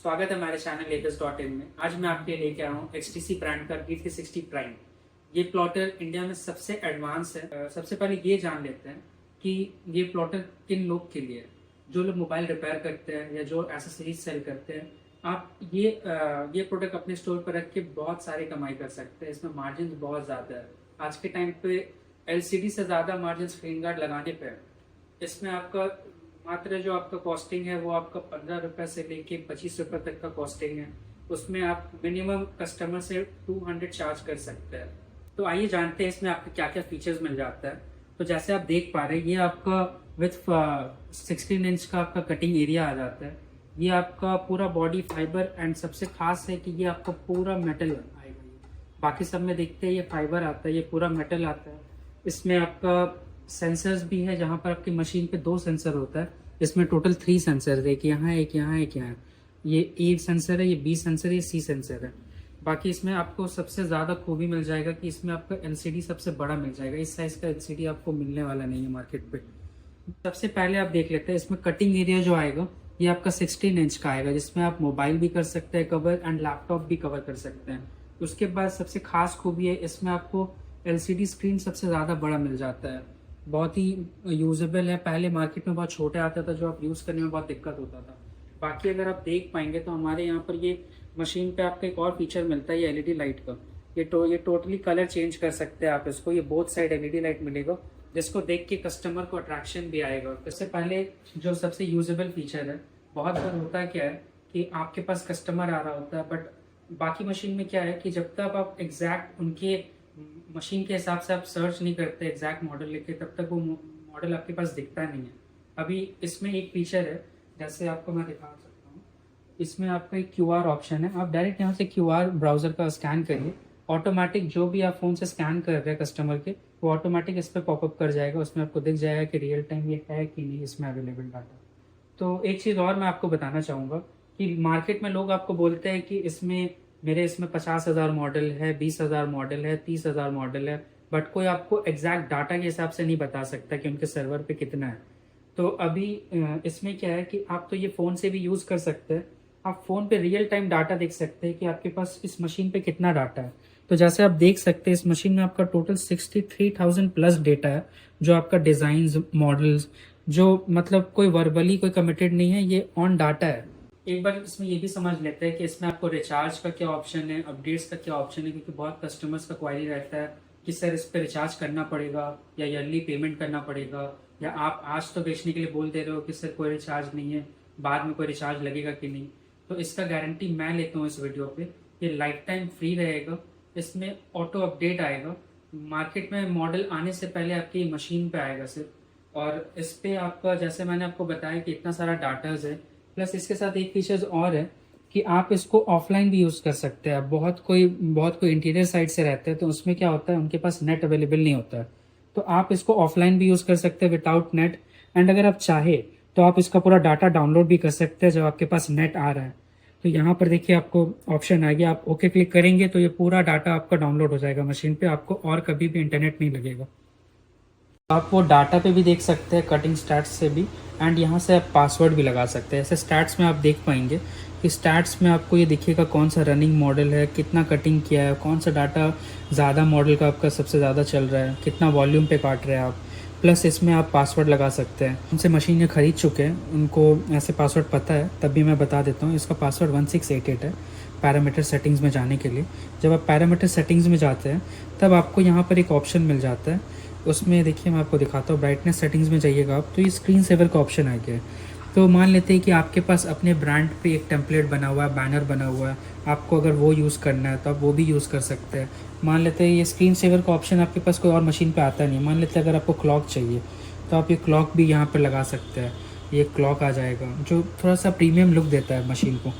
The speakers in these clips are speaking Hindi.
स्वागत है हमारे चैनल latest.in में। आज मैं आपके लिए लेके आया हूँ HTC ब्रांड का V360 प्राइम। ये प्लॉटर इंडिया में सबसे एडवांस है। सबसे पहले ये जान लेते हैं कि ये प्लॉटर किन लोग के लिए है। जो लोग मोबाइल रिपेयर करते हैं या जो एसेसरीज सेल करते हैं, आप ये प्रोडक्ट अपने स्टोर पर रख के बहुत सारी कमाई कर सकते हैं। इसमें मार्जिन बहुत ज़्यादा है। आज के टाइम पे LCD से ज़्यादा मार्जिन स्क्रीन गार्ड लगाने पे है। इसमें आपका मात्र जो आपका कॉस्टिंग है वो आपका 15 रुपये से लेके 25 रुपये तक का कॉस्टिंग है। उसमें आप मिनिमम कस्टमर से 200 चार्ज कर सकते हैं। तो आइए जानते हैं इसमें आपको क्या क्या फीचर्स मिल जाता है। तो जैसे आप देख पा रहे हैं, ये आपका विथ 16 इंच का आपका कटिंग एरिया आ जाता है। ये आपका पूरा बॉडी फाइबर एंड सबसे खास है कि ये आपका पूरा मेटल आएगा। बाकी सब में देखते हैं ये फाइबर आता है, ये पूरा मेटल आता है। इसमें आपका सेंसर्स भी है, जहाँ पर आपकी मशीन पे 2 सेंसर होता है। इसमें टोटल 3 सेंसर है, एक यहाँ एक यहाँ एक यहाँ। ये A सेंसर है, ये B सेंसर है, ये C सेंसर है। बाकी इसमें आपको सबसे ज़्यादा खूबी मिल जाएगा कि इसमें आपका LCD सबसे बड़ा मिल जाएगा। इस साइज़ का LCD आपको मिलने वाला नहीं है मार्केट पे। सबसे पहले आप देख लेते हैं इसमें कटिंग एरिया जो आएगा ये आपका 16 इंच का आएगा, जिसमें आप मोबाइल भी कर सकते हैं कवर एंड लैपटॉप भी कवर कर सकते हैं। उसके बाद सबसे खास खूबी है, इसमें आपको LCD स्क्रीन सबसे ज़्यादा बड़ा मिल जाता है। बहुत ही यूजेबल है। पहले मार्केट में बहुत छोटे आता था, जो आप यूज़ करने में बहुत दिक्कत होता था। बाकी अगर आप देख पाएंगे तो हमारे यहाँ पर ये मशीन पे आपको एक और फीचर मिलता है, ये LED लाइट का। ये टोटली कलर चेंज कर सकते हैं आप इसको। ये बोथ साइड LED लाइट मिलेगा, जिसको देख के कस्टमर को अट्रैक्शन भी आएगा। इससे पहले जो सबसे यूजेबल फीचर है, बहुत बार होता क्या है कि आपके पास कस्टमर आ रहा होता है, बट बाकी मशीन में क्या है कि जब तक आप एग्जैक्ट उनके मशीन के हिसाब से आप सर्च नहीं करते एग्जैक्ट मॉडल लेके, तब तक वो मॉडल आपके पास दिखता नहीं है। अभी इसमें एक फीचर है, जैसे आपको मैं दिखा सकता हूँ। इसमें आपका एक QR ऑप्शन है। आप डायरेक्ट यहाँ से QR ब्राउजर का स्कैन करिए, ऑटोमेटिक जो भी आप फ़ोन से स्कैन कर रहे हैं कस्टमर के, वो ऑटोमेटिक इस पर पॉपअप कर जाएगा। उसमें आपको दिख जाएगा कि रियल टाइम ये है कि नहीं इसमें अवेलेबल डाटा। तो एक चीज़ और मैं आपको बताना चाहूँगा कि मार्केट में लोग आपको बोलते हैं कि इसमें 50,000 मॉडल है, 20,000 मॉडल है, 30,000 मॉडल है, बट कोई आपको एग्जैक्ट डाटा के हिसाब से नहीं बता सकता कि उनके सर्वर पे कितना है। तो अभी इसमें क्या है कि आप तो ये फ़ोन से भी यूज़ कर सकते हैं। आप फ़ोन पे रियल टाइम डाटा देख सकते हैं कि आपके पास इस मशीन पे कितना डाटा है। तो जैसे आप देख सकते हैं इस मशीन में आपका टोटल 63,000 प्लस डेटा है, जो आपका डिज़ाइंस, मॉडल्स, जो मतलब कोई वर्बली कोई कमिटेड नहीं है, ये ऑन डाटा है। एक बार इसमें ये भी समझ लेते हैं कि इसमें आपको रिचार्ज का क्या ऑप्शन है, अपडेट्स का क्या ऑप्शन है, क्योंकि बहुत कस्टमर्स का क्वारी रहता है कि सर इस पर रिचार्ज करना पड़ेगा या ईयरली पेमेंट करना पड़ेगा, या आप आज तो बेचने के लिए बोल दे रहे हो कि सर कोई रिचार्ज नहीं है, बाद में कोई रिचार्ज लगेगा कि नहीं। तो इसका गारंटी मैं लेता हूँ इस वीडियो पे। ये लाइफ टाइम फ्री रहेगा। इसमें ऑटो अपडेट आएगा, मार्केट में मॉडल आने से पहले आपकी मशीन पे आएगा सिर्फ। और इस पर आपका, जैसे मैंने आपको बताया कि इतना सारा डाटाज है, प्लस इसके साथ एक फीचर्स और है कि आप इसको ऑफलाइन भी यूज़ कर सकते हैं। बहुत कोई इंटीरियर साइड से रहते हैं, तो उसमें क्या होता है, उनके पास नेट अवेलेबल नहीं होता है, तो आप इसको ऑफलाइन भी यूज़ कर सकते हैं विदाउट नेट। एंड अगर आप चाहे तो आप इसका पूरा डाटा डाउनलोड भी कर सकते हैं जब आपके पास नेट आ रहा है। तो यहाँ पर देखिए आपको ऑप्शन आ गया, आप ओके क्लिक करेंगे तो ये पूरा डाटा आपका डाउनलोड हो जाएगा मशीन पे, आपको और कभी भी इंटरनेट नहीं लगेगा। आप वो डाटा पे भी देख सकते हैं, कटिंग स्टैट्स से भी, एंड यहाँ से आप पासवर्ड भी लगा सकते हैं। ऐसे स्टैट्स में आप देख पाएंगे कि स्टैट्स में आपको ये दिखेगा कौन सा रनिंग मॉडल है, कितना कटिंग किया है, कौन सा डाटा ज़्यादा मॉडल का आपका सबसे ज़्यादा चल रहा है, कितना वॉल्यूम पे काट रहे हैं आप। प्लस इसमें आप पासवर्ड लगा सकते हैं। उनसे मशीनें खरीद चुके हैं, उनको ऐसे पासवर्ड पता है, तब भी मैं बता देता हूँ। इसका पासवर्ड 1688 है पैरामीटर सेटिंग्स में जाने के लिए। जब आप पैरामीटर सेटिंग्स में जाते हैं तब आपको यहाँ पर एक ऑप्शन मिल जाता है। उसमें देखिए मैं आपको दिखाता हूँ, ब्राइटनेस सेटिंग्स में जाइएगा आप, तो ये स्क्रीन सेवर का ऑप्शन आ गया है। तो मान लेते हैं कि आपके पास अपने ब्रांड पे एक टेम्पलेट बना हुआ है, बैनर बना हुआ है, आपको अगर वो यूज़ करना है तो आप वो भी यूज़ कर सकते हैं। मान लेते हैं ये स्क्रीन सेवर का ऑप्शन आपके पास कोई और मशीन पे आता नहीं। मान लेते हैं अगर आपको क्लॉक चाहिए तो आप ये क्लॉक भी यहाँ पर लगा सकते हैं। ये क्लॉक आ जाएगा जो थोड़ा सा प्रीमियम लुक देता है मशीन को।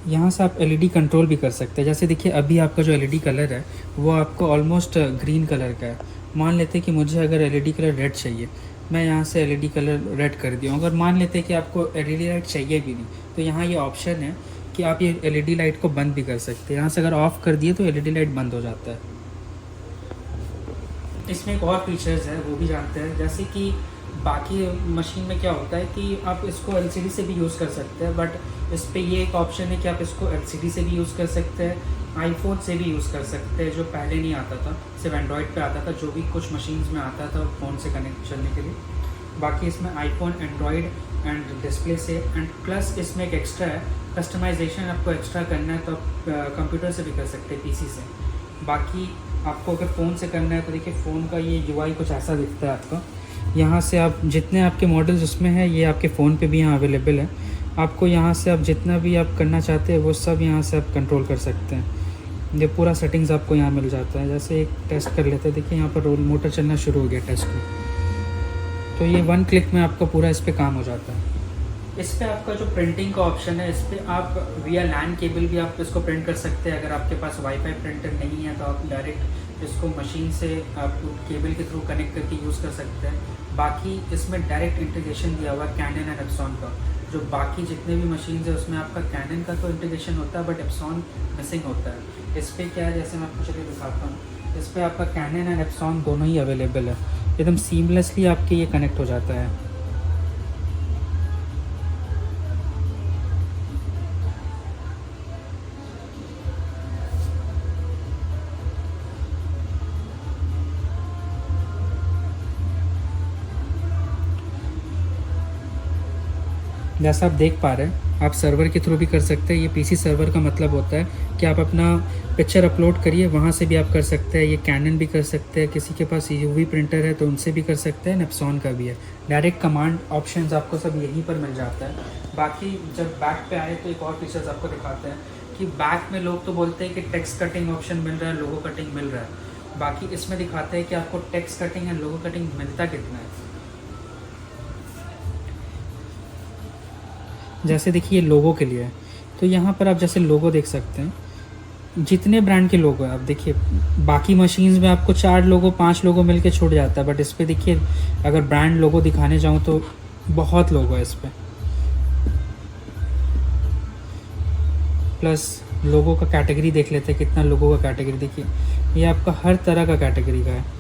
यहाँ से आप LED कंट्रोल भी कर सकते हैं। जैसे देखिए अभी आपका जो LED कलर है वो आपको ऑलमोस्ट ग्रीन कलर का है। मान लेते हैं कि मुझे अगर LED कलर रेड चाहिए, मैं यहाँ से LED कलर रेड कर दिया हूँ। अगर मान लेते हैं कि आपको LED लाइट चाहिए भी नहीं, तो यहाँ ये ऑप्शन है कि आप ये LED लाइट को बंद भी कर सकते हैं। यहाँ से अगर ऑफ़ कर दिए तो LED लाइट बंद हो जाता है। इसमें एक और फीचर्स है, वो भी जानते हैं। जैसे कि बाकी मशीन में क्या होता है कि आप इसको LCD से भी यूज़ कर सकते हैं, बट इस पे ये एक ऑप्शन है कि आप इसको LCD से भी यूज़ कर सकते हैं, आईफोन से भी यूज़ कर सकते हैं, जो पहले नहीं आता था, सिर्फ एंड्रॉयड पे आता था, जो भी कुछ मशीन्स में आता था फ़ोन से कनेक्ट चलने के लिए। बाकी इसमें आईफोन, एंड्रॉयड एंड डिस्प्ले से, एंड प्लस इसमें एक एक्स्ट्रा है, कस्टमाइजेशन आपको एक्स्ट्रा करना है तो आप कंप्यूटर से भी कर सकते हैं, PC से। बाकी आपको अगर फ़ोन से करना है तो देखिए फ़ोन का ये UI कुछ ऐसा दिखता है आपका। यहाँ से आप जितने आपके मॉडल्स उसमें हैं ये आपके फ़ोन पे भी यहाँ अवेलेबल है। आपको यहाँ से आप जितना भी आप करना चाहते हैं वो सब यहाँ से आप कंट्रोल कर सकते हैं। ये पूरा सेटिंग्स आपको यहाँ मिल जाता है। जैसे एक टेस्ट कर लेते हैं, देखिए यहाँ पर रोल मोटर चलना शुरू हो गया टेस्ट में, तो ये 1 क्लिक में आपका पूरा इस पर काम हो जाता है। इस पर आपका जो प्रिंटिंग का ऑप्शन है, इस पर आप विया LAN केबल भी आप इसको प्रिंट कर सकते हैं। अगर आपके पास वाईफाई प्रिंटर नहीं है तो आप डायरेक्ट इसको मशीन से आप केबल के थ्रू कनेक्ट करके यूज़ कर सकते हैं। बाकी इसमें डायरेक्ट इंटीग्रेशन दिया हुआ है कैनन एंड एप्सॉन का। जो बाकी जितने भी मशीन है उसमें आपका कैनन का तो इंटीग्रेशन होता है बट एप्सॉन मिसिंग होता है। इस पर क्या है, जैसे मैं आपको चलिए दिखाता हूँ, इस पर आपका कैनन एंड एप्सॉन दोनों ही अवेलेबल है। एकदम सीमलेसली आपके ये कनेक्ट हो जाता है। जैसा आप देख पा रहे हैं, आप सर्वर के थ्रू भी कर सकते हैं। ये PC सर्वर का मतलब होता है कि आप अपना पिक्चर अपलोड करिए, वहाँ से भी आप कर सकते हैं। ये कैनन भी कर सकते हैं, किसी के पास UV प्रिंटर है तो उनसे भी कर सकते हैं, एप्सॉन का भी है। डायरेक्ट कमांड ऑप्शंस आपको सब यहीं पर मिल जाता है। बाकी जब बैक पे आए तो एक और फीचर्स आपको दिखाते हैं कि बैक में लोग तो बोलते हैं कि टेक्स्ट कटिंग ऑप्शन मिल रहा है, लोगो कटिंग मिल रहा है। बाकी इसमें दिखाते हैं कि आपको text cutting and logo cutting मिलता कितना है। जैसे देखिए लोगो के लिए है, तो यहाँ पर आप जैसे लोगो देख सकते हैं, जितने ब्रांड के लोगो है आप देखिए। बाकी मशीन्स में आपको 4 लोगो 5 लोगो मिल के छूट जाता है, बट इस पर देखिए अगर ब्रांड लोगो दिखाने जाऊँ तो बहुत लोगो है इस पर। प्लस लोगो का कैटेगरी देख लेते हैं, कितना लोगो का कैटेगरी देखिए, ये आपका हर तरह का कैटेगरी का है।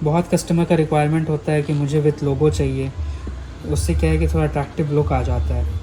बहुत कस्टमर का रिक्वायरमेंट होता है कि मुझे विथ लोगो चाहिए, उससे क्या है कि थोड़ा अट्रैक्टिव लुक आ जाता है।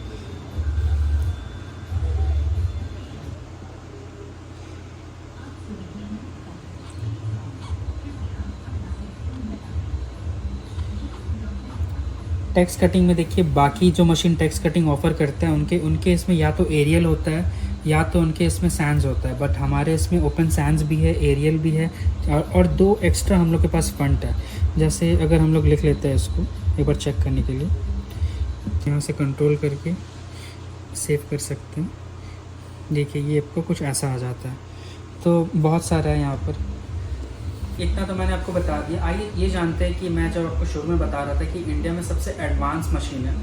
टेक्स्ट कटिंग में देखिए बाकी जो मशीन टेक्स्ट कटिंग ऑफ़र करते हैं उनके इसमें या तो एरियल होता है या तो उनके इसमें सैंस होता है, बट हमारे इसमें ओपन सैंस भी है, एरियल भी है, और 2 एक्स्ट्रा हम लोग के पास फंट है। जैसे अगर हम लोग लिख लेते हैं इसको एक बार चेक करने के लिए, यहाँ से कंट्रोल करके सेव कर सकते हैं। देखिए ये आपको कुछ ऐसा आ जाता है। तो बहुत सारा है यहाँ पर, इतना तो मैंने आपको बता दिया। आइए ये जानते हैं कि मैं जब आपको शुरू में बता रहा था कि इंडिया में सबसे एडवांस मशीन है,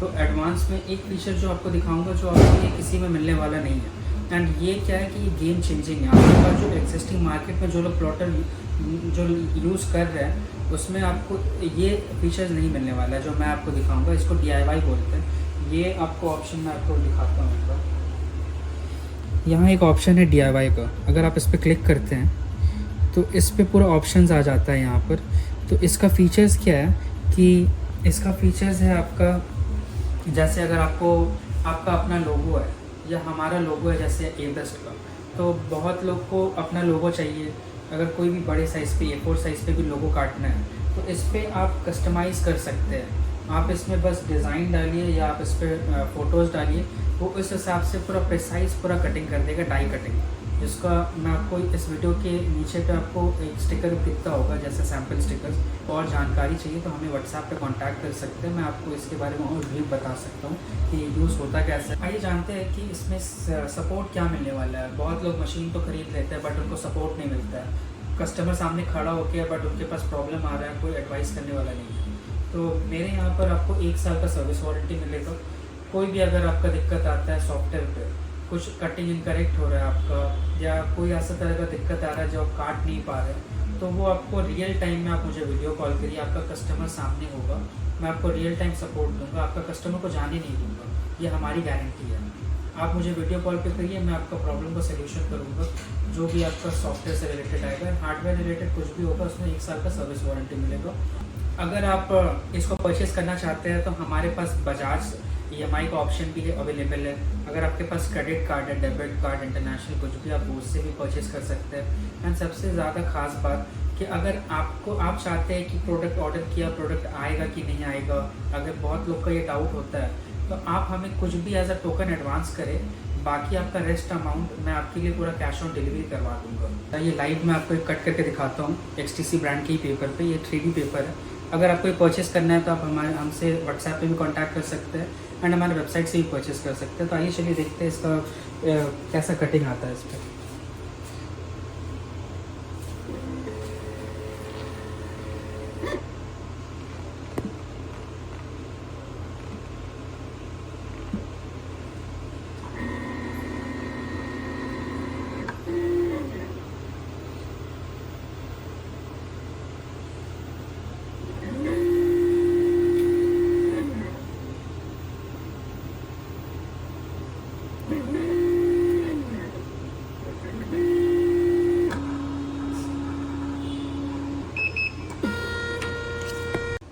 तो एडवांस में एक फीचर जो आपको दिखाऊंगा जो आपको ये किसी में मिलने वाला नहीं है। एंड ये क्या है कि ये गेम चेंजिंग है। आपके पास जो एग्जिस्टिंग मार्केट में जो लोग प्लॉटर जो यूज़ कर रहे हैं उसमें आपको ये फीचर्स नहीं मिलने वाला है जो मैं आपको दिखाऊंगा। इसको DIY बोलते हैं। ये आपको ऑप्शन मैं आपको दिखाता हूँ। यहाँ एक ऑप्शन है DIY का, अगर आप इस पर क्लिक करते हैं तो इस पे पूरा ऑप्शंस आ जाता है यहाँ पर। तो इसका फीचर्स क्या है कि इसका फीचर्स है आपका, जैसे अगर आपका अपना लोगो है या हमारा लोगो है जैसे A-Best का, तो बहुत लोग को अपना लोगो चाहिए। अगर कोई भी बड़े साइज़ पे A4 साइज़ पे भी लोगो काटना है तो इस पर आप कस्टमाइज़ कर सकते हैं। आप इसमें बस डिज़ाइन डालिए या आप इस पर फ़ोटोज़ डालिए, वो इस हिसाब से पूरा प्रिसाइज़ पूरा कटिंग कर देगा, डाई कटिंग। जिसका मैं आपको इस वीडियो के नीचे पे आपको एक स्टिकर दिखता होगा जैसे सैम्पल स्टिकर्स। और जानकारी चाहिए तो हमें व्हाट्सएप पे कांटेक्ट कर सकते हैं, मैं आपको इसके बारे में और भी बता सकता हूँ कि ये यूज़ होता कैसे है। आइए जानते हैं कि इसमें सपोर्ट क्या मिलने वाला है। बहुत लोग मशीन तो खरीद लेते हैं बट उनको सपोर्ट नहीं मिलता है। कस्टमर सामने खड़ा होकर बट उनके पास प्रॉब्लम आ रहा है, कोई एडवाइस करने वाला नहीं है। तो मेरे यहाँ पर आपको 1 साल का सर्विस वारंटी मिलेगा। कोई भी अगर आपका दिक्कत आता है सॉफ्टवेयर पे, कुछ कटिंग इनकरेक्ट हो रहा है आपका, या कोई ऐसा तरह का दिक्कत आ रहा है जो आप काट नहीं पा रहे, तो वो आपको रियल टाइम में आप मुझे वीडियो कॉल करिए, आपका कस्टमर सामने होगा, मैं आपको रियल टाइम सपोर्ट दूंगा, आपका कस्टमर को जाने नहीं दूंगा। ये हमारी गारंटी है। आप मुझे वीडियो कॉल पे करिए, मैं आपका प्रॉब्लम का सलूशन करूँगा। जो भी आपका सॉफ्टवेयर से रिलेटेड आएगा, हार्डवेयर रिलेटेड कुछ भी होगा उसमें 1 साल का सर्विस वारंटी मिलेगा। अगर आप इसको परचेस करना चाहते हैं तो हमारे पास बजाज EMI का ऑप्शन भी है अवेलेबल है। अगर आपके पास क्रेडिट कार्ड है, डेबिट कार्ड, इंटरनेशनल कुछ भी, आप उससे भी परचेस कर सकते हैं। एंड सबसे ज़्यादा खास बात कि अगर आप चाहते हैं कि प्रोडक्ट ऑर्डर किया, प्रोडक्ट आएगा कि नहीं आएगा, अगर बहुत लोग का ये डाउट होता है तो आप हमें कुछ भी एज अ टोकन एडवांस करें, बाकी आपका रेस्ट अमाउंट मैं आपके लिए पूरा कैश ऑन डिलीवरी करवा दूंगा। ये लाइव मैं आपको एक कट करके दिखाता हूँ XTC ब्रांड के ही पेपर पे। ये 3D पेपर है। अगर आपको ये परचेस करना है तो आप हमसे व्हाट्सएप पे भी कांटेक्ट कर सकते हैं एंड हमारे वेबसाइट से भी परचेस कर सकते हैं। तो आइए चलिए देखते हैं इसका कैसा कटिंग आता है इस पर।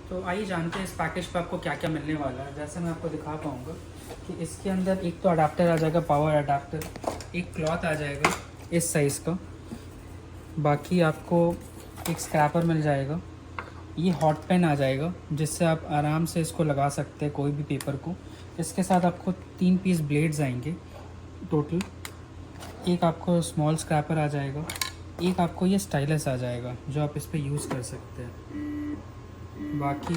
तो आइए जानते हैं इस पैकेज पे आपको क्या क्या मिलने वाला है। जैसे मैं आपको दिखा पाऊँगा कि इसके अंदर एक तो अडाप्टर आ जाएगा, पावर अडाप्टर, एक क्लॉथ आ जाएगा इस साइज़ का, बाकी आपको एक स्क्रैपर मिल जाएगा, ये हॉट पेन आ जाएगा जिससे आप आराम से इसको लगा सकते हैं कोई भी पेपर को। इसके साथ आपको 3 पीस ब्लेड्स आएंगे टोटल, एक आपको स्मॉल स्क्रैपर आ जाएगा, एक आपको ये स्टाइलस आ जाएगा जो आप इस पर यूज़ कर सकते हैं, बाकी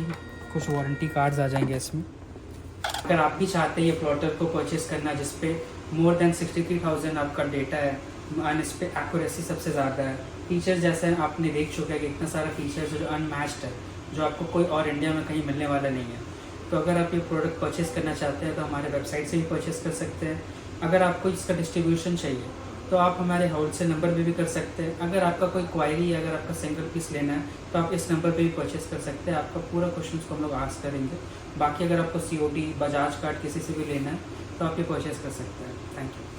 कुछ वारंटी कार्ड्स आ जाएंगे इसमें। अगर आप भी चाहते हैं ये प्लॉटर को परचेस करना जिस पे मोर देन 63,000 आपका डेटा है एंड इस पर एक्यूरेसी सबसे ज़्यादा है, फीचर्स जैसे आपने देख चुके हैं कि इतना सारा फीचर्स जो अनमैच्ड है, जो आपको कोई और इंडिया में कहीं मिलने वाला नहीं है। तो अगर आप ये प्रोडक्ट परचेस करना चाहते हैं तो हमारे वेबसाइट से भी परचेस कर सकते हैं। अगर आपको इसका डिस्ट्रीब्यूशन चाहिए तो आप हमारे होलसेल नंबर पे भी कर सकते हैं। अगर आपका कोई क्वायरी है, अगर आपका सिंगल पीस लेना है तो आप इस नंबर पे भी परचेस कर सकते हैं। आपका पूरा क्वेश्चन को हम लोग आंसर करेंगे। बाकी अगर आपको COD, बजाज कार्ड किसी से भी लेना है तो आप ये परचेस कर सकते हैं। Thank you.